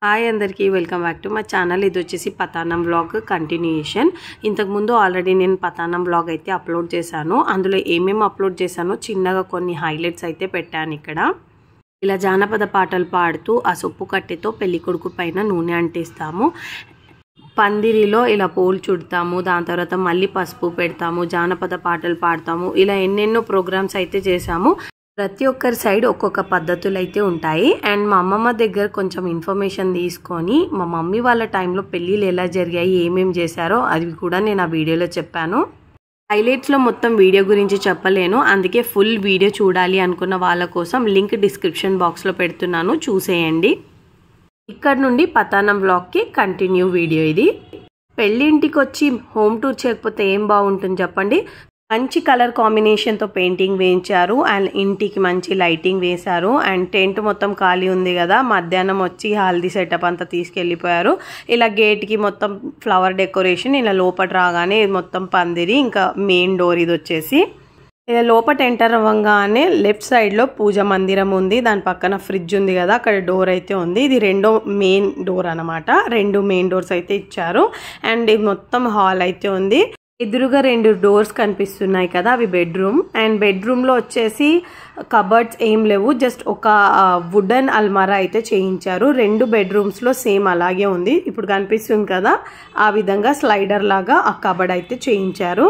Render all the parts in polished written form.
Hi అందరికీ welcome back to my channel. ఇది వచ్చేసి పతానం వ్లాగ్ కంటిన్యూయేషన్. ఇంతకుముందు ఆల్రెడీ నేను పతానం వ్లాగ్ అయితే అప్లోడ్ చేశాను. అందులో ఏమేమి అప్లోడ్ చేశానో చిన్నగా కొన్ని హైలైట్స్ అయితే పెట్టాను. ఇక్కడ ఇలా జానపద పాటలు పాడుతూ ఆ సొప్పు కట్టెతో పెళ్ళికొడుకు పైన నూనె అంటిస్తాము. పందిరిలో ఇలా పూలు చుడతాము, దాని తర్వాత మళ్ళీ పసుపు పెడతాము, జానపద పాటలు పాడతాము. ఇలా ఎన్నెన్నో ప్రోగ్రామ్స్ అయితే చేశాము. ప్రతి ఒక్కరి సైడ్ ఒక్కొక్క పద్ధతులు అయితే ఉంటాయి. అండ్ మా అమ్మమ్మ దగ్గర కొంచెం ఇన్ఫర్మేషన్ తీసుకొని మా మమ్మీ వాళ్ళ టైంలో పెళ్ళిళ్ళు ఎలా జరిగాయి, ఏమేమి చేశారో అది కూడా నేను ఆ వీడియోలో చెప్పాను. హైలైట్స్లో మొత్తం వీడియో గురించి చెప్పలేను, అందుకే ఫుల్ వీడియో చూడాలి అనుకున్న వాళ్ళ కోసం లింక్ డిస్క్రిప్షన్ బాక్స్లో పెడుతున్నాను, చూసేయండి. ఇక్కడ నుండి పతానం వ్లాగ్కి కంటిన్యూ వీడియో. ఇది పెళ్ళింటికి వచ్చి హోమ్ టూర్ చేయకపోతే ఏం బాగుంటుంది చెప్పండి. మంచి కలర్ కాంబినేషన్తో పెయింటింగ్ వేయించారు అండ్ ఇంటికి మంచి లైటింగ్ వేశారు. అండ్ టెంట్ మొత్తం ఖాళీ ఉంది కదా, మధ్యాహ్నం వచ్చి హల్దీ సెటప్ అంతా తీసుకెళ్ళిపోయారు. ఇలా గేట్కి మొత్తం ఫ్లవర్ డెకరేషన్, ఇలా లోపల రాగానే మొత్తం పందిరి, ఇంకా మెయిన్ డోర్ ఇది వచ్చేసి. ఇలా లోపల ఎంటర్ అవ్వగానే లెఫ్ట్ సైడ్లో పూజ మందిరం ఉంది, దాని పక్కన ఫ్రిడ్జ్ ఉంది కదా, అక్కడ డోర్ అయితే ఉంది. ఇది రెండో మెయిన్ డోర్ అనమాట. 2 మెయిన్ డోర్స్ అయితే ఇచ్చారు. అండ్ ఇది మొత్తం హాల్ అయితే ఉంది. ఎదురుగా 2 డోర్స్ కనిపిస్తున్నాయి కదా, అవి బెడ్రూమ్. అండ్ బెడ్రూమ్లో వచ్చేసి కబర్డ్స్ ఏం లేవు, జస్ట్ ఒక వుడెన్ అల్మారా అయితే చేయించారు. 2 బెడ్రూమ్స్లో సేమ్ అలాగే ఉంది. ఇప్పుడు కనిపిస్తుంది కదా, ఆ విధంగా స్లైడర్ లాగా ఆ కబర్డ్ అయితే చేయించారు.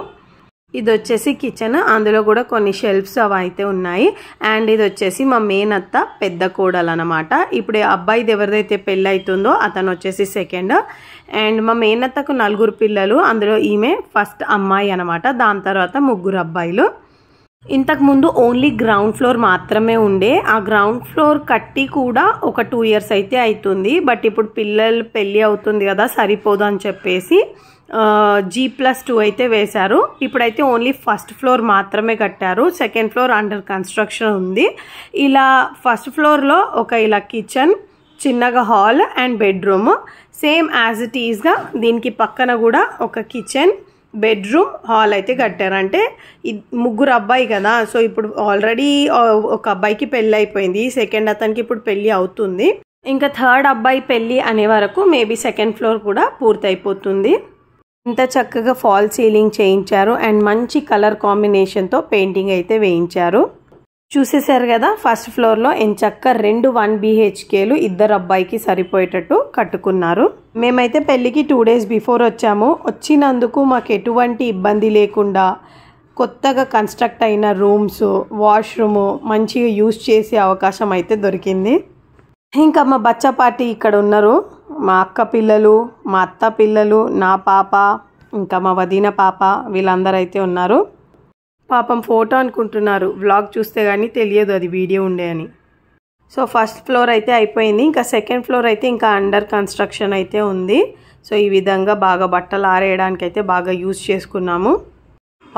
ఇది వచ్చేసి కిచెన్, అందులో కూడా కొన్ని షెల్ఫ్స్ అవి అయితే ఉన్నాయి. అండ్ ఇది వచ్చేసి మా మేనత్త పెద్ద కోడలు అనమాట. ఇప్పుడు అబ్బాయిది ఎవరిదైతే పెళ్ళి అవుతుందో అతను వచ్చేసి సెకండ్. అండ్ మా మేనత్తకు 4 పిల్లలు, అందులో ఈమె ఫస్ట్ అమ్మాయి అనమాట. దాని తర్వాత 3 అబ్బాయిలు. ఇంతకుముందు ఓన్లీ గ్రౌండ్ ఫ్లోర్ మాత్రమే ఉండే. ఆ గ్రౌండ్ ఫ్లోర్ కట్టి కూడా ఒక 2 ఇయర్స్ అయితే అవుతుంది. బట్ ఇప్పుడు పిల్లలు పెళ్ళి అవుతుంది కదా, సరిపోదు అని చెప్పేసి G+2 అయితే వేశారు. ఇప్పుడైతే ఓన్లీ ఫస్ట్ ఫ్లోర్ మాత్రమే కట్టారు, సెకండ్ ఫ్లోర్ అండర్ కన్స్ట్రక్షన్ ఉంది. ఇలా ఫస్ట్ ఫ్లోర్లో ఒక ఇలా కిచెన్, చిన్నగా hall and bedroom same as it ఈస్గా. దీనికి పక్కన కూడా ఒక కిచెన్, బెడ్రూమ్, హాల్ అయితే కట్టారు. అంటే 3 అబ్బాయి కదా, సో ఇప్పుడు ఆల్రెడీ ఒక అబ్బాయికి పెళ్ళి అయిపోయింది, సెకండ్ అతనికి ఇప్పుడు పెళ్ళి అవుతుంది. ఇంకా థర్డ్ అబ్బాయి పెళ్ళి అనే వరకు మేబీ సెకండ్ ఫ్లోర్ కూడా పూర్తయిపోతుంది. ఇంత చక్కగా ఫాల్ సీలింగ్ చేయించారు అండ్ మంచి కలర్ కాంబినేషన్తో పెయింటింగ్ అయితే వేయించారు. చూసేశారు కదా, ఫస్ట్ ఫ్లోర్లో ఎంచక్క 2 1 BHKలు 2 అబ్బాయికి సరిపోయేటట్టు కట్టుకున్నారు. మేమైతే పెళ్ళికి 2 days బిఫోర్ వచ్చాము. వచ్చినందుకు మాకు ఎటువంటి ఇబ్బంది లేకుండా కొత్తగా కన్స్ట్రక్ట్ అయిన రూమ్స్, వాష్రూము మంచిగా యూజ్ చేసే అవకాశం అయితే దొరికింది. ఇంకా మా బచ్చా పార్టీ ఇక్కడ ఉన్నారు. మా అక్క పిల్లలు, మా అత్త పిల్లలు, నా పాప, ఇంకా మా వదిన పాప, వీళ్ళందరూ అయితే ఉన్నారు. పాపం ఫోటో అనుకుంటున్నారు, వ్లాగ్ చూస్తే కానీ తెలియదు అది వీడియో ఉండే అని. సో ఫస్ట్ ఫ్లోర్ అయితే అయిపోయింది. ఇంకా సెకండ్ ఫ్లోర్ అయితే ఇంకా అండర్ కన్స్ట్రక్షన్ అయితే ఉంది. సో ఈ విధంగా బాగా బట్టలు ఆరేయడానికి అయితే బాగా యూజ్ చేసుకున్నాము.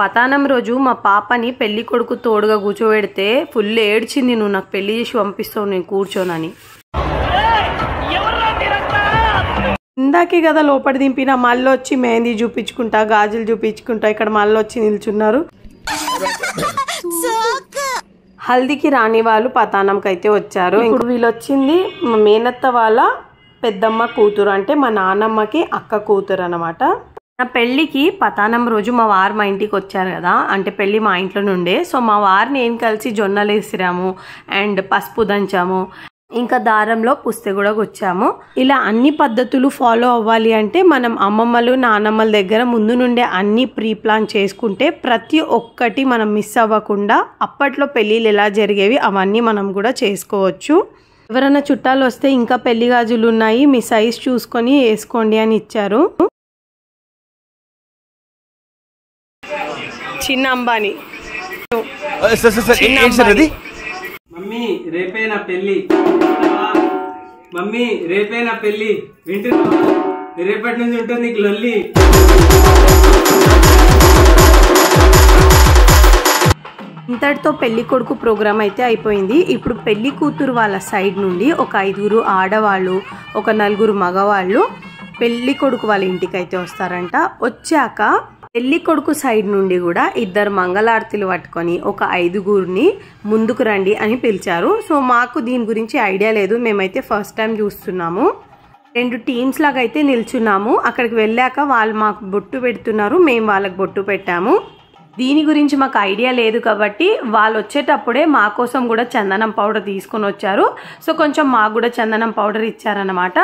పతానం రోజు మా పాపని పెళ్లి కొడుకు తోడుగా కూర్చోబెడితే ఫుల్ ఏడ్చింది, నువ్వు నాకు పెళ్లి చేసి పంపిస్తావు నేను కూర్చోనని. ఇందాకే కదా లోపల దింపిన, మళ్ళీ వచ్చి మెహందీ చూపించుకుంటా, గాజులు చూపించుకుంటా ఇక్కడ మళ్ళీ వచ్చి నిల్చున్నారు. హల్దీకి రాని వాళ్ళు పతానంకి అయితే వచ్చారు. ఇప్పుడు వీళ్ళు వచ్చింది మా మేనత్త వాళ్ళ పెద్దమ్మ కూతురు, అంటే మా నాన్నమ్మకి అక్క కూతురు అనమాట. నా పెళ్ళికి పతానం రోజు మా వారు మా ఇంటికి వచ్చారు కదా, అంటే పెళ్ళి మా ఇంట్లో నుండే. సో మా వారిని నేను కలిసి జొన్నలు వేసిరాము అండ్ పసుపు దంచాము, ఇంకా దారంలో పుస్తే కూడా వచ్చాము. ఇలా అన్ని పద్ధతులు ఫాలో అవ్వాలి అంటే మనం అమ్మమ్మలు నాన్నమ్మల దగ్గర ముందు నుండే అన్ని ప్రీ ప్లాన్ చేసుకుంటే ప్రతి ఒక్కటి మనం మిస్ అవ్వకుండా అప్పట్లో పెళ్ళిళ్ళు ఎలా జరిగేవి అవన్నీ మనం కూడా చేసుకోవచ్చు. ఎవరైనా చుట్టాలు వస్తే ఇంకా పెళ్లి గాజులు ఉన్నాయి, మీ సైజ్ చూసుకొని వేసుకోండి అని ఇచ్చారు. చిన్న అంబానీ, మమ్మీ రేపే నా పెళ్ళి, మమ్మీ రేపే నా పెళ్ళి, వింటున్నా రేపటి నుంచి ఉంటుంది నీకు లొల్లి. ఇంతటితో పెళ్లి కొడుకు ప్రోగ్రామ్ అయితే అయిపోయింది. ఇప్పుడు పెళ్లి కూతురు వాళ్ళ సైడ్ నుండి ఒక 5 ఆడవాళ్ళు, ఒక 4 మగవాళ్ళు పెళ్లి కొడుకు వాళ్ళ ఇంటికి అయితే వస్తారంట. వచ్చాక పెళ్లి కొడుకు సైడ్ నుండి కూడా 2 మంగళారతులు పట్టుకొని ఒక 5గురిని ముందుకు రండి అని పిలిచారు. సో మాకు దీని గురించి ఐడియా లేదు, మేమైతే ఫస్ట్ టైం చూస్తున్నాము. 2 టీమ్స్ లాగా అయితే నిల్చున్నాము. అక్కడికి వెళ్ళాక వాళ్ళు మాకు బొట్టు పెడుతున్నారు, మేము వాళ్ళకి బొట్టు పెట్టాము. దీని గురించి మాకు ఐడియా లేదు కాబట్టి వాళ్ళు వచ్చేటప్పుడే మా కోసం కూడా చందనం పౌడర్ తీసుకొని వచ్చారు. సో కొంచెం మాకు కూడా చందనం పౌడర్ ఇచ్చారనమాట.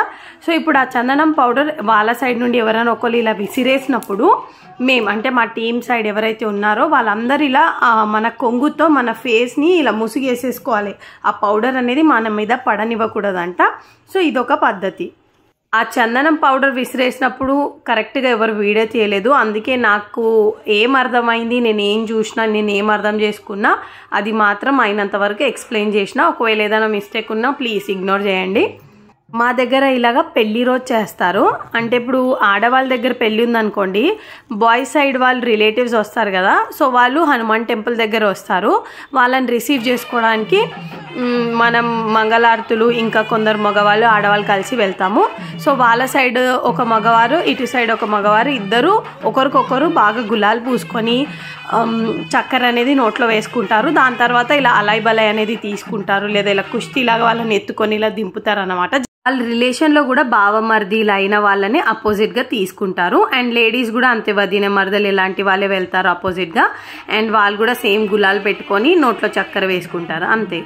సో ఇప్పుడు ఆ చందనం పౌడర్ వాళ్ళ సైడ్ నుండి ఎవరైనా ఒకళ్ళు ఇలా విసిరేసినప్పుడు మేము అంటే మా టీం సైడ్ ఎవరైతే ఉన్నారో వాళ్ళందరూ ఇలా మన కొంగుతో మన ఫేస్ని ఇలా ముసుగేసేసుకోవాలి. ఆ పౌడర్ అనేది మన మీద పడనివ్వకూడదంట. సో ఇదొక పద్ధతి. ఆ చందనం పౌడర్ విసిరేసినప్పుడు కరెక్ట్గా ఎవరు వీడియో తీయలేదు. అందుకే నాకు ఏం అర్థమైంది, నేను ఏం చూసినా, నేను ఏం అర్థం చేసుకున్నా అది మాత్రం అయినంత వరకు ఎక్స్ప్లెయిన్ చేసిన. ఒకవేళ ఏదైనా మిస్టేక్ ఉన్నా ప్లీజ్ ఇగ్నోర్ చేయండి. మా దగ్గర ఇలాగా పెళ్లి రోజు చేస్తారు. అంటే ఇప్పుడు ఆడవాళ్ళ దగ్గర పెళ్ళి ఉందనుకోండి, బాయ్స్ సైడ్ వాళ్ళు రిలేటివ్స్ వస్తారు కదా. సో వాళ్ళు హనుమాన్ టెంపుల్ దగ్గర వస్తారు. వాళ్ళని రిసీవ్ చేసుకోవడానికి మనం మంగళారతులు ఇంకా కొందరు మగవాళ్ళు ఆడవాళ్ళు కలిసి వెళ్తాము. సో వాళ్ళ సైడ్ ఒక మగవారు, ఇటు సైడ్ ఒక మగవారు, ఇద్దరు ఒకరికొకరు బాగా గులాలు పూసుకొని చక్కెర అనేది నోట్లో వేసుకుంటారు. దాని తర్వాత ఇలా అలాయ్ బలాయ్ అనేది తీసుకుంటారు, లేదా ఇలా కుస్తీలాగా వాళ్ళని ఎత్తుకొని ఇలా దింపుతారు అన్నమాట. వాళ్ళ రిలేషన్లో కూడా బావమర్దిలు అయిన వాళ్ళని అపోజిట్గా తీసుకుంటారు. అండ్ లేడీస్ కూడా అంతే, వదిన మరదలు ఇలాంటి వాళ్ళే వెళ్తారు అపోజిట్గా. అండ్ వాళ్ళు కూడా సేమ్ గులాలు పెట్టుకొని నోట్లో చక్కెర వేసుకుంటారు అంతే.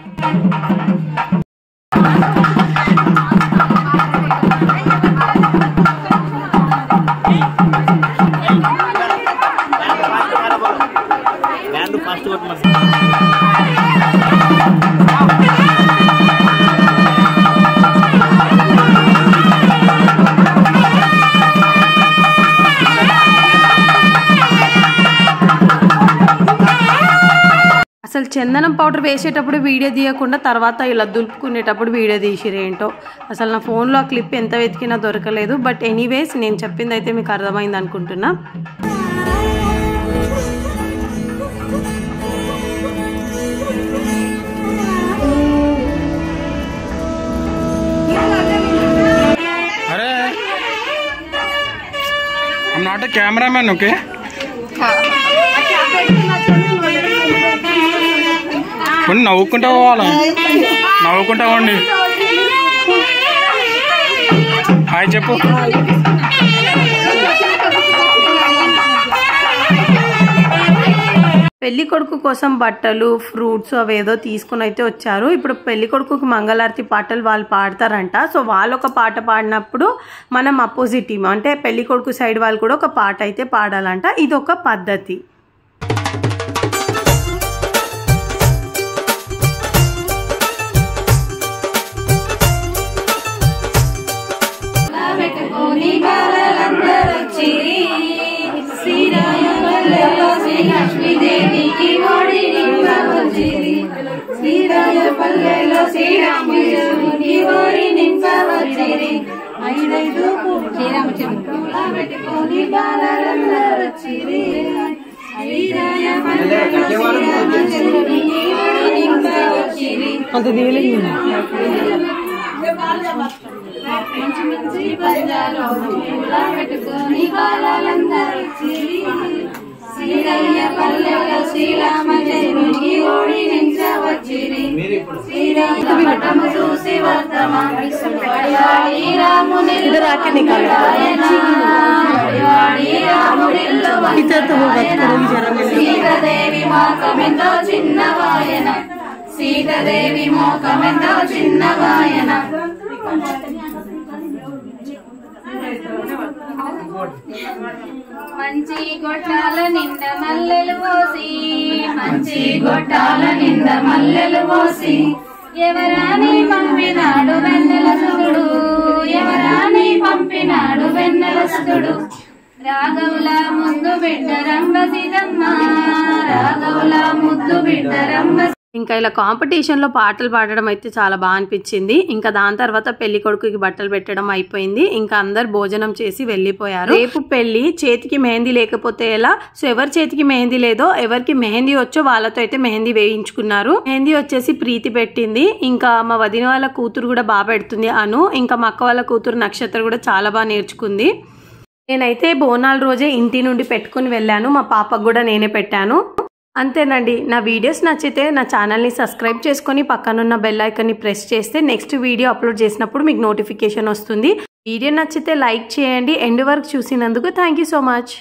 అసలు చందనం పౌడర్ వేసేటప్పుడు వీడియో తీయకుండా తర్వాత ఇలా దులుపుకునేటప్పుడు వీడియో తీసిరేంటో. అసలు నా ఫోన్లో ఆ క్లిప్ ఎంత వెతికినా దొరకలేదు. బట్ ఎనీవేస్ నేను చెప్పింది అయితే మీకు అర్థమైంది అనుకుంటున్నా. I'm not a cameraman, okay? కొన్ని నవ్వుకుంటా పోవాలా, నవ్వుకుంటా పోండి. హాయ్ చెప్పు. పెళ్లి కొడుకు కోసం బట్టలు, ఫ్రూట్స్ అవేదో తీసుకుని అయితే వచ్చారు. ఇప్పుడు పెళ్లి కొడుకుకి మంగళారతి పాటలు వాళ్ళు పాడతారంట. సో వాళ్ళు ఒక పాట పాడినప్పుడు మనం అపోజిట్ టీమ్ అంటే పెళ్లి కొడుకు సైడ్ వాళ్ళు కూడా ఒక పాట అయితే పాడాలంట. ఇది ఒక పద్ధతి. లక్ష్మీదేవికి ఓడి నింపవచ్చిరి, శ్రీరాజపల్లెలో శ్రీరాముడికి ఓడి నింపవచ్చిరి. 5 శ్రీరామచంద్రుల పెట్టుకొని బాలలందరూ వచ్చిరి. శ్రీరాజపల్లెలో శ్రీరామచంద్రునికి ఓడి నింపవచ్చిరి. మంచి మంచి పంజాలో పూల పెట్టుకొని బాలలందరూ వచ్చిరి. శ్రీరాజపల్లెలో శ్రీరామచంద్రునికి ఓడి నించవచ్చిరి. శ్రీరామపట్టము చూసి వర్తమాని వాడి రామునిల్లు సీతాదేవి మోకమెంతో చిన్నవాయన, సీతాదేవి మోకమెంతో చిన్నవాయన. మంచి గొట్టాల నిండా మల్లెలు పోసి, మంచి గొట్టాల నిండా మల్లెలు పోసి, ఎవరాని పంపినాడు వెన్నెల సుగుడు, ఎవరాని పంపినాడు వెన్నెల సుగుడు. రాఘవుల ముద్దు బిడ్డ రంభ సీతమ్మ, రాఘవుల ముద్దు బిడ్డ రంభ. ఇంకా ఇలా కాంపిటీషన్లో పాటలు పాడడం అయితే చాలా బాగా అనిపించింది. ఇంకా దాని తర్వాత పెళ్లి కొడుకుకి బట్టలు పెట్టడం అయిపోయింది. ఇంకా అందరు భోజనం చేసి వెళ్ళిపోయారు. రేపు పెళ్లి, చేతికి మెహందీ లేకపోతే ఎలా? సో ఎవరి చేతికి మెహందీ లేదో, ఎవరికి మెహందీ వచ్చో వాళ్ళతో అయితే మెహందీ వేయించుకున్నారు. మెహందీ వచ్చేసి ప్రీతి పెట్టింది. ఇంకా మా వదిన వాళ్ళ కూతురు కూడా బాగా పెడుతుంది అను. ఇంకా మా అక్క వాళ్ళ కూతురు నక్షత్ర కూడా చాలా బాగా నేర్చుకుంది. నేనైతే బోనాల రోజే ఇంటి నుండి పెట్టుకుని వెళ్ళాను. మా పాపకు కూడా నేనే పెట్టాను. అంతేనండి. నా వీడియోస్ నచ్చితే నా ఛానల్ని సబ్స్క్రైబ్ చేసుకొని పక్కనున్న బెల్ ఐకాన్ని ప్రెస్ చేస్తే నెక్స్ట్ వీడియో అప్లోడ్ చేసినప్పుడు మీకు నోటిఫికేషన్ వస్తుంది. వీడియో నచ్చితే లైక్ చేయండి. ఎండ్ వరకు చూసినందుకు థ్యాంక్ యూ సో మచ్.